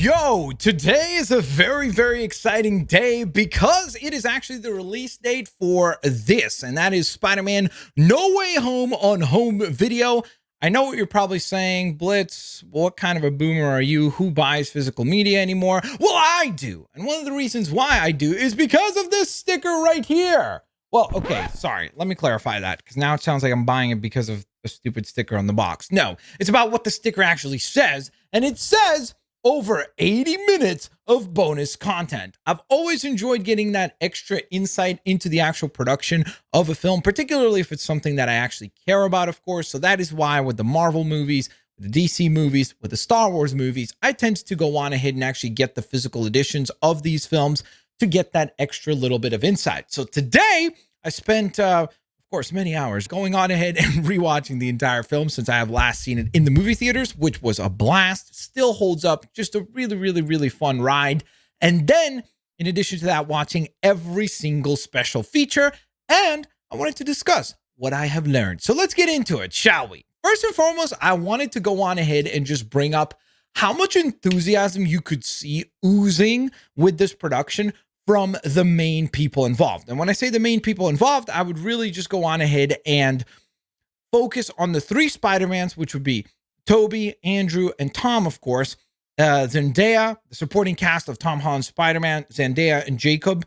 Yo, today is a very exciting day because it is actually the release date for this, and that is Spider-Man No Way Home on home video. I know what you're probably saying, Blitz, what kind of a boomer are you? Who buys physical media anymore? Well, I do. And one of the reasons why I do is because of this sticker right here. Well, okay, sorry. Let me clarify that because now it sounds like I'm buying it because of the stupid sticker on the box. No, it's about what the sticker actually says, and it says over 80 minutes of bonus content. I've always enjoyed getting that extra insight into the actual production of a film, particularly if it's something that I actually care about, of course. So that is why with the Marvel movies, with the DC movies, with the Star Wars movies, I tend to go on ahead and actually get the physical editions of these films to get that extra little bit of insight. So today I spent, of course, many hours going on ahead and rewatching the entire film since I have last seen it in the movie theaters, which was a blast. Still holds up. Just a really fun ride. And then, in addition to that, watching every single special feature. And I wanted to discuss what I have learned. So let's get into it, shall we? First and foremost, I wanted to go on ahead and just bring up how much enthusiasm you could see oozing with this production from the main people involved. And when I say the main people involved, I would really just go on ahead and focus on the three Spider-Mans, which would be Tobey, Andrew, and Tom, of course. Zendaya, the supporting cast of Tom Holland's Spider-Man, Zendaya and Jacob.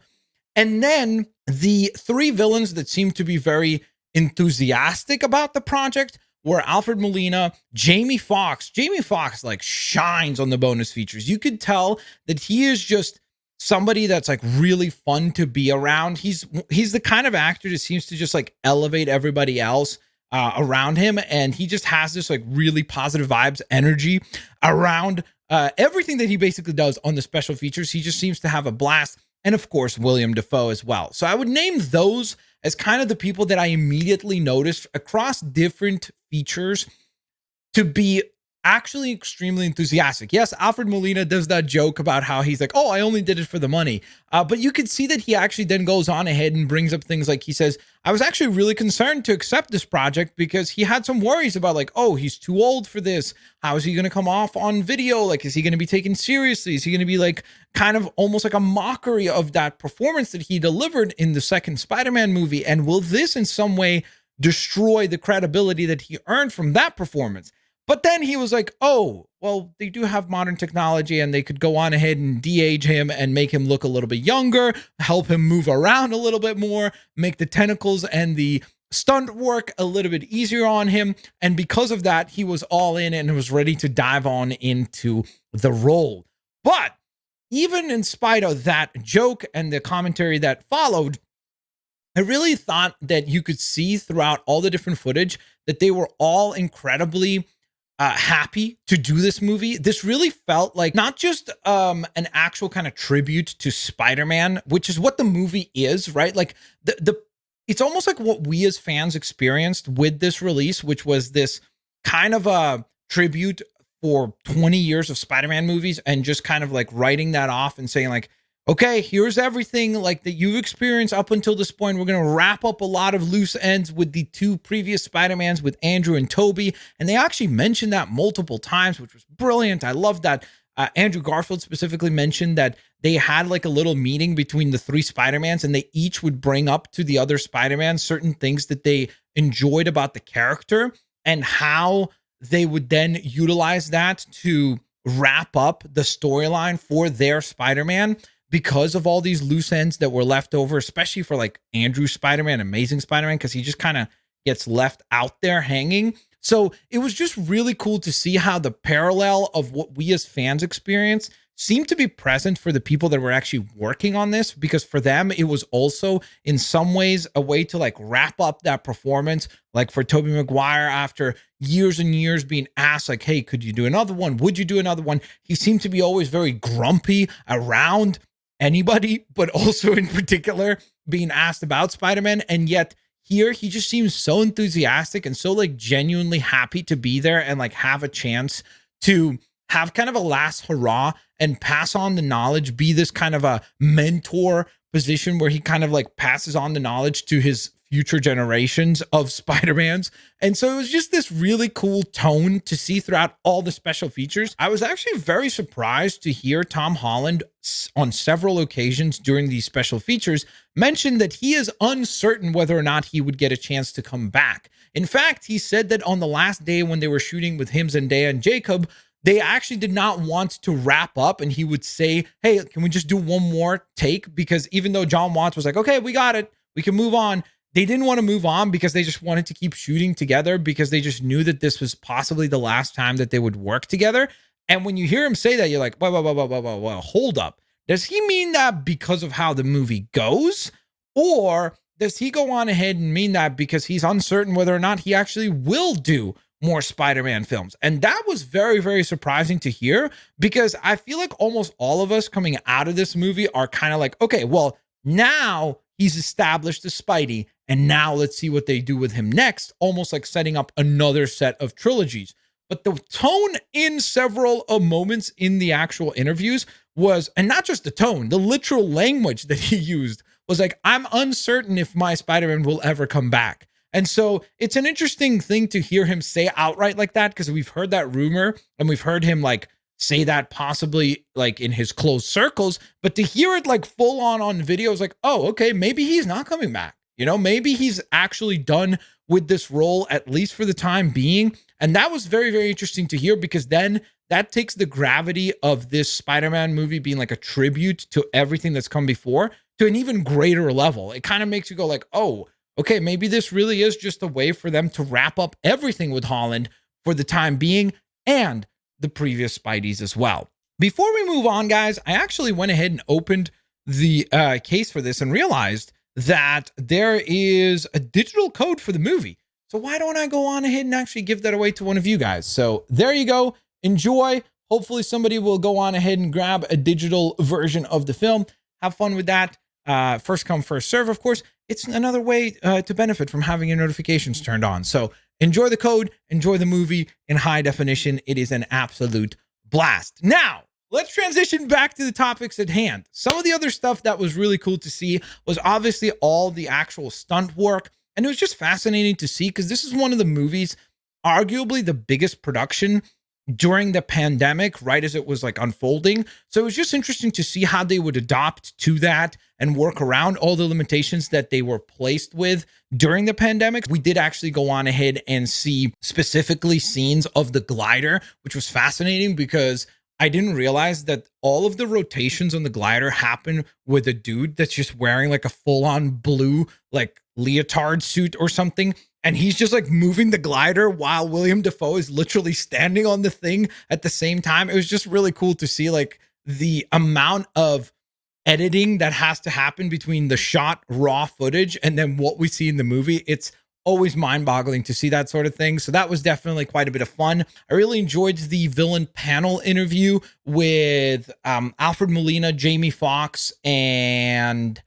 And then the three villains that seem to be very enthusiastic about the project were Alfred Molina, Jamie Foxx. Jamie Foxx like shines on the bonus features. You could tell that he is just somebody that's like really fun to be around. He's the kind of actor that seems to just like elevate everybody else around him, and he just has this like really positive vibes, energy around everything that he basically does on the special features. He just seems to have a blast. And of course, William Dafoe as well. So I would name those as kind of the people that I immediately noticed across different features to be actually extremely enthusiastic. Yes, Alfred Molina does that joke about how he's like, oh, I only did it for the money. But you can see that he actually then goes on ahead and brings up things like he says, I was actually really concerned to accept this project because he had some worries about like, oh, he's too old for this. How is he going to come off on video? Like, is he going to be taken seriously? Is he going to be like kind of almost like a mockery of that performance that he delivered in the second Spider-Man movie? And will this in some way destroy the credibility that he earned from that performance? But then he was like, oh, well, they do have modern technology and they could go on ahead and de-age him and make him look a little bit younger, help him move around a little bit more, make the tentacles and the stunt work a little bit easier on him. And because of that, he was all in and was ready to dive on into the role. But even in spite of that joke and the commentary that followed, I really thought that you could see throughout all the different footage that they were all incredibly happy to do this movie. This really felt like not just an actual kind of tribute to Spider-Man, which is what the movie is, right? Like it's almost like what we as fans experienced with this release, which was this kind of a tribute for 20 years of Spider-Man movies and just kind of like writing that off and saying like, okay, here's everything like that you've experienced up until this point. We're going to wrap up a lot of loose ends with the two previous Spider-Mans with Andrew and Tobey. And they actually mentioned that multiple times, which was brilliant. I love that. Andrew Garfield specifically mentioned that they had like a little meeting between the three Spider-Mans and they each would bring up to the other Spider-Man certain things that they enjoyed about the character and how they would then utilize that to wrap up the storyline for their Spider-Man, because of all these loose ends that were left over, especially for like Andrew Spider-Man, Amazing Spider-Man, because he just kind of gets left out there hanging. So it was just really cool to see how the parallel of what we as fans experience seemed to be present for the people that were actually working on this, because for them, it was also in some ways a way to like wrap up that performance. Like for Tobey Maguire, after years and years being asked like, hey, could you do another one? Would you do another one? He seemed to be always very grumpy around anybody, but also in particular being asked about Spider-Man. And yet here he just seems so enthusiastic and so like genuinely happy to be there and like have a chance to have kind of a last hurrah and pass on the knowledge, be this kind of a mentor position where he kind of like passes on the knowledge to his future generations of Spider-Mans. And so it was just this really cool tone to see throughout all the special features. I was actually very surprised to hear Tom Holland on several occasions during these special features mention that he is uncertain whether or not he would get a chance to come back. In fact, he said that on the last day when they were shooting with him, Zendaya, and Jacob, they actually did not want to wrap up, and he would say, hey, can we just do one more take? Because even though John Watts was like, okay, we got it, we can move on, they didn't want to move on because they just wanted to keep shooting together, because they just knew that this was possibly the last time that they would work together. And when you hear him say that, you're like, whoa, hold up. Does he mean that because of how the movie goes? Or does he go on ahead and mean that because he's uncertain whether or not he actually will do more Spider-Man films? And that was very, very surprising to hear, because I feel like almost all of us coming out of this movie are kind of like, okay, well, now he's established the Spidey, and now let's see what they do with him next, almost like setting up another set of trilogies. But the tone in several moments in the actual interviews was, and not just the tone, the literal language that he used was like, I'm uncertain if my Spider-Man will ever come back. And so it's an interesting thing to hear him say outright like that, because we've heard that rumor and we've heard him like say that possibly like in his close circles, but to hear it like full on video is like, oh, okay, maybe he's not coming back. You know, maybe he's actually done with this role, at least for the time being. And that was very, very interesting to hear, because then that takes the gravity of this Spider-Man movie being like a tribute to everything that's come before to an even greater level. It kind of makes you go like, oh, okay, maybe this really is just a way for them to wrap up everything with Holland for the time being, and the previous Spideys as well. Before we move on, guys, I actually went ahead and opened the case for this and realized that there is a digital code for the movie. So why don't I go on ahead and actually give that away to one of you guys? So there you go. Enjoy. Hopefully somebody will go on ahead and grab a digital version of the film. Have fun with that. First come, first serve, of course. It's another way to benefit from having your notifications turned on. So enjoy the code, enjoy the movie in high definition. It is an absolute blast. Now, let's transition back to the topics at hand. Some of the other stuff that was really cool to see was obviously all the actual stunt work. And it was just fascinating to see, because this is one of the movies, arguably the biggest production during the pandemic, right as it was like unfolding. So it was just interesting to see how they would adapt to that and work around all the limitations that they were placed with during the pandemic. We did actually go on ahead and see specifically scenes of the glider, which was fascinating, because I didn't realize that all of the rotations on the glider happen with a dude that's just wearing like a full-on blue like leotard suit or something, and he's just like moving the glider while William Dafoe is literally standing on the thing at the same time. It was just really cool to see like the amount of editing that has to happen between the shot raw footage and then what we see in the movie. It's always mind-boggling to see that sort of thing. So that was definitely quite a bit of fun. I really enjoyed the villain panel interview with Alfred Molina, Jamie Foxx, and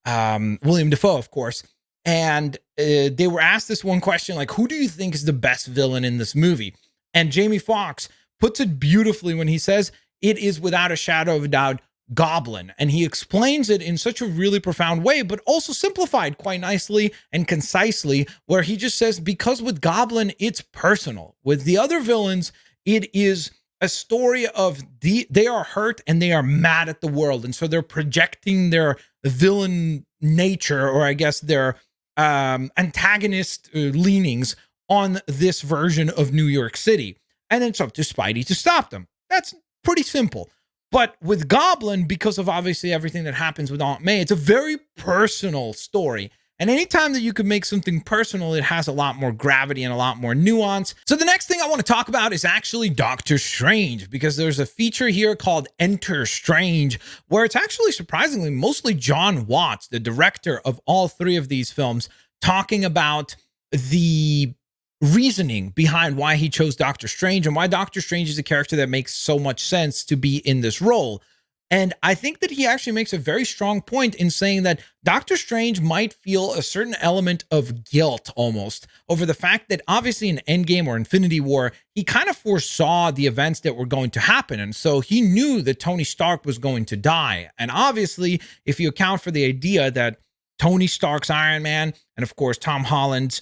William Dafoe, of course. And they were asked this one question, like, who do you think is the best villain in this movie? And Jamie Foxx puts it beautifully when he says, it is without a shadow of a doubt Goblin. And he explains it in such a really profound way, but also simplified quite nicely and concisely, where he just says, because with Goblin, it's personal. With the other villains, it is a story of they are hurt and they are mad at the world. And so they're projecting their villain nature, or I guess their antagonist leanings on this version of New York City. And it's up to Spidey to stop them. That's pretty simple. But with Goblin, because of obviously everything that happens with Aunt May, it's a very personal story. And anytime that you can make something personal, it has a lot more gravity and a lot more nuance. So the next thing I want to talk about is actually Doctor Strange, because there's a feature here called Enter Strange, where it's actually surprisingly mostly John Watts, the director of all three of these films, talking about the reasoning behind why he chose Doctor Strange and why Doctor Strange is a character that makes so much sense to be in this role. And I think that he actually makes a very strong point in saying that Doctor Strange might feel a certain element of guilt almost over the fact that obviously in Endgame or Infinity War, he kind of foresaw the events that were going to happen. And so he knew that Tony Stark was going to die. And obviously, if you account for the idea that Tony Stark's Iron Man, and of course Tom Holland's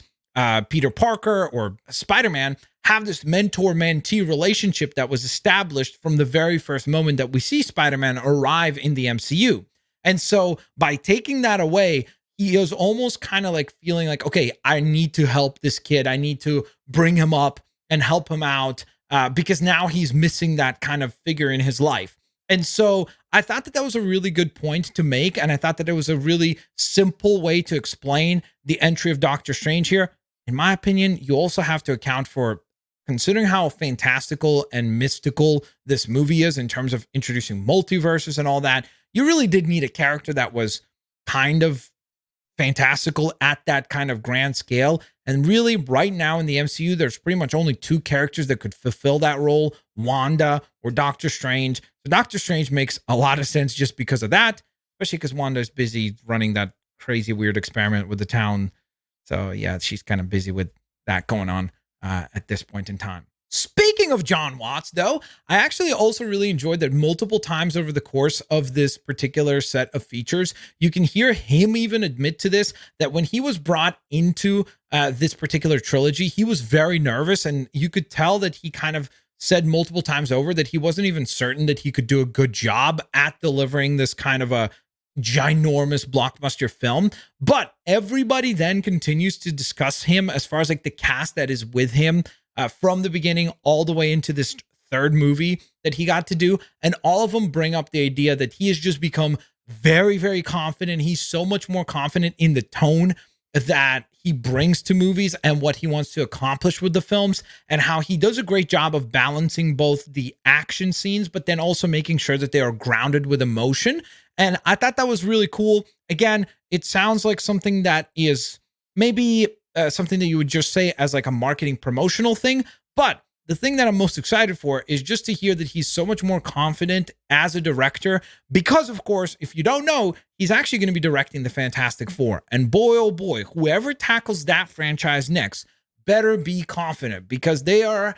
Peter Parker or Spider-Man have this mentor-mentee relationship that was established from the very first moment that we see Spider-Man arrive in the MCU. And so by taking that away, he is almost kind of like feeling like, okay, I need to help this kid. I need to bring him up and help him out because now he's missing that kind of figure in his life. And so I thought that that was a really good point to make. And I thought that it was a really simple way to explain the entry of Doctor Strange here. In my opinion, you also have to account for considering how fantastical and mystical this movie is in terms of introducing multiverses and all that. You really did need a character that was kind of fantastical at that kind of grand scale. And really, right now in the MCU, there's pretty much only two characters that could fulfill that role, Wanda or Doctor Strange. So Doctor Strange makes a lot of sense just because of that, especially because Wanda is busy running that crazy, weird experiment with the town. So yeah, she's kind of busy with that going on at this point in time. Speaking of John Watts, though, I actually also really enjoyed that multiple times over the course of this particular set of features, you can hear him even admit to this, that when he was brought into this particular trilogy, he was very nervous, and you could tell that he kind of said multiple times over that he wasn't even certain that he could do a good job at delivering this kind of a ginormous blockbuster film. But everybody then continues to discuss him as far as like the cast that is with him from the beginning all the way into this third movie that he got to do. And all of them bring up the idea that he has just become very, very confident. He's so much more confident in the tone that he brings to movies and what he wants to accomplish with the films, and how he does a great job of balancing both the action scenes, but then also making sure that they are grounded with emotion. And I thought that was really cool. Again, it sounds like something that is maybe something that you would just say as like a marketing promotional thing. But the thing that I'm most excited for is just to hear that he's so much more confident as a director, because of course, if you don't know, he's actually going to be directing the Fantastic Four. And boy, oh boy, whoever tackles that franchise next better be confident, because they are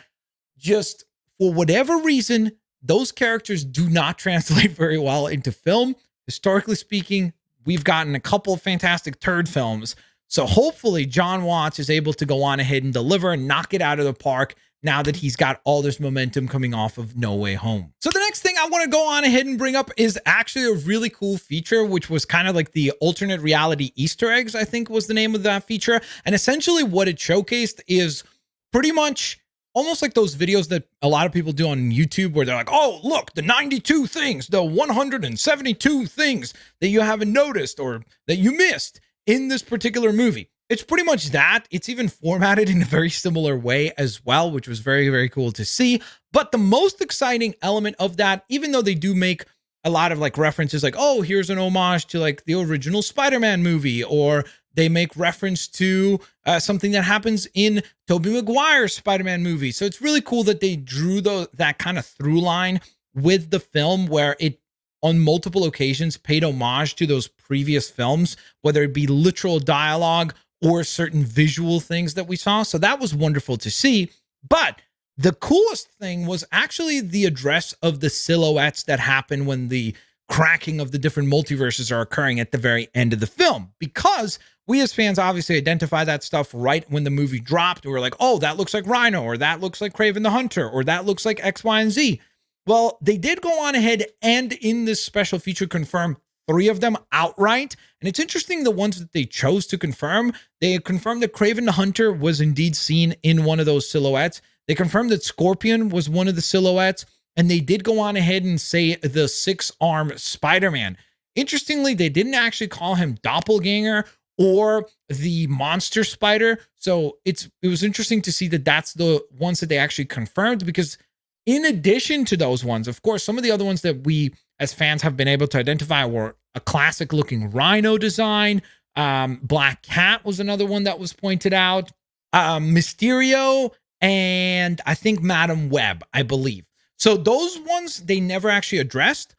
just, for whatever reason, those characters do not translate very well into film. Historically speaking, we've gotten a couple of fantastic turd films. So hopefully John Watts is able to go on ahead and deliver and knock it out of the park now that he's got all this momentum coming off of No Way Home. So the next thing I want to go on ahead and bring up is actually a really cool feature, which was kind of like the alternate reality Easter eggs, I think was the name of that feature. And essentially what it showcased is pretty much almost like those videos that a lot of people do on YouTube where they're like, oh, look, the 92 things, the 172 things that you haven't noticed or that you missed in this particular movie. It's pretty much that. It's even formatted in a very similar way as well, which was very, very cool to see. But the most exciting element of that, even though they do make a lot of like references like, oh, here's an homage to like the original Spider-Man movie, or they make reference to something that happens in Tobey Maguire's Spider-Man movie. So it's really cool that they drew that kind of through line with the film, where it on multiple occasions paid homage to those previous films, whether it be literal dialogue or certain visual things that we saw. So that was wonderful to see. But the coolest thing was actually the address of the silhouettes that happen when the cracking of the different multiverses are occurring at the very end of the film, because we as fans obviously identify that stuff right when the movie dropped. We're like, oh, that looks like Rhino, or that looks like Kraven the Hunter, or that looks like X, Y, and Z. Well, they did go on ahead and in this special feature confirm 3 of them outright. And it's interesting, the ones that they chose to confirm, they confirmed that Kraven the Hunter was indeed seen in one of those silhouettes. They confirmed that Scorpion was one of the silhouettes. And they did go on ahead and say the 6-armed Spider-Man. Interestingly, they didn't actually call him Doppelganger or the Monster Spider. So it was interesting to see that that's the ones that they actually confirmed, because in addition to those ones, of course, some of the other ones that we as fans have been able to identify were a classic looking Rhino design. Black Cat was another one that was pointed out. Mysterio, and I think Madam Web, I believe. So those ones they never actually addressed,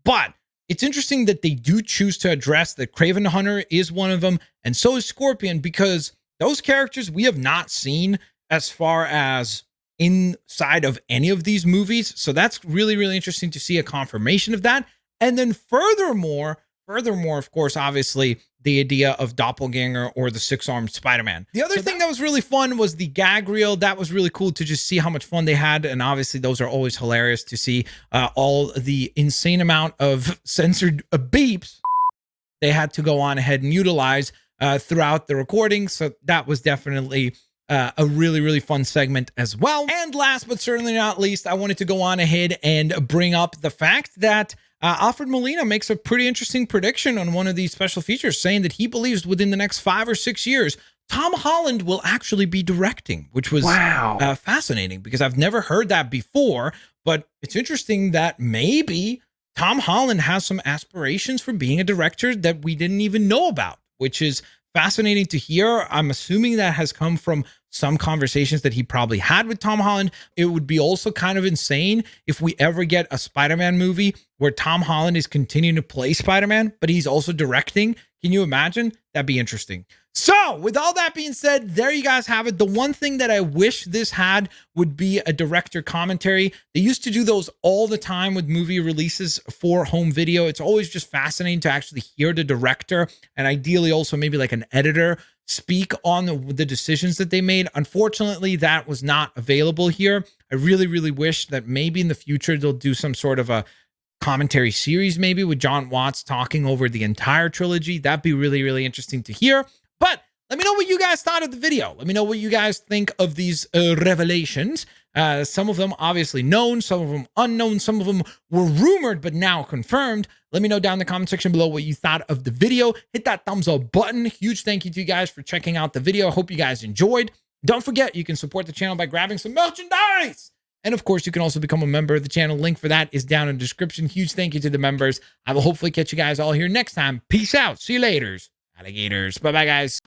but it's interesting that they do choose to address that Kraven the Hunter is one of them, and so is Scorpion, because those characters we have not seen as far as inside of any of these movies. So that's really, really interesting to see a confirmation of that. And then furthermore, of course, obviously, the idea of doppelganger or the six-armed Spider-Man. The other thing that was really fun was the gag reel. That was really cool to just see how much fun they had. And obviously those are always hilarious to see all the insane amount of censored beeps they had to go on ahead and utilize throughout the recording. So that was definitely a really, really fun segment as well. And last but certainly not least, I wanted to go on ahead and bring up the fact that Alfred Molina makes a pretty interesting prediction on one of these special features, saying that he believes within the next 5 or 6 years, Tom Holland will actually be directing, which was fascinating because I've never heard that before. But it's interesting that maybe Tom Holland has some aspirations for being a director that we didn't even know about, which is fascinating to hear. I'm assuming that has come from some conversations that he probably had with Tom Holland. It would be also kind of insane if we ever get a Spider-Man movie where Tom Holland is continuing to play Spider-Man, but he's also directing. Can you imagine? That'd be interesting. So with all that being said, there you guys have it. The one thing that I wish this had would be a director commentary. They used to do those all the time with movie releases for home video. It's always just fascinating to actually hear the director and ideally also maybe like an editor speak on the decisions that they made. Unfortunately, that was not available here. I really, really wish that maybe in the future they'll do some sort of a commentary series, maybe with John Watts talking over the entire trilogy. That'd be really, really interesting to hear. But let me know what you guys thought of the video. Let me know what you guys think of these revelations. Some of them obviously known, some of them unknown, some of them were rumored but now confirmed. Let me know down in the comment section below what you thought of the video. Hit that thumbs up button. Huge thank you to you guys for checking out the video. I hope you guys enjoyed. Don't forget, you can support the channel by grabbing some merchandise. And of course, you can also become a member of the channel. Link for that is down in the description. Huge thank you to the members. I will hopefully catch you guys all here next time. Peace out. See you later, alligators. Bye-bye, guys.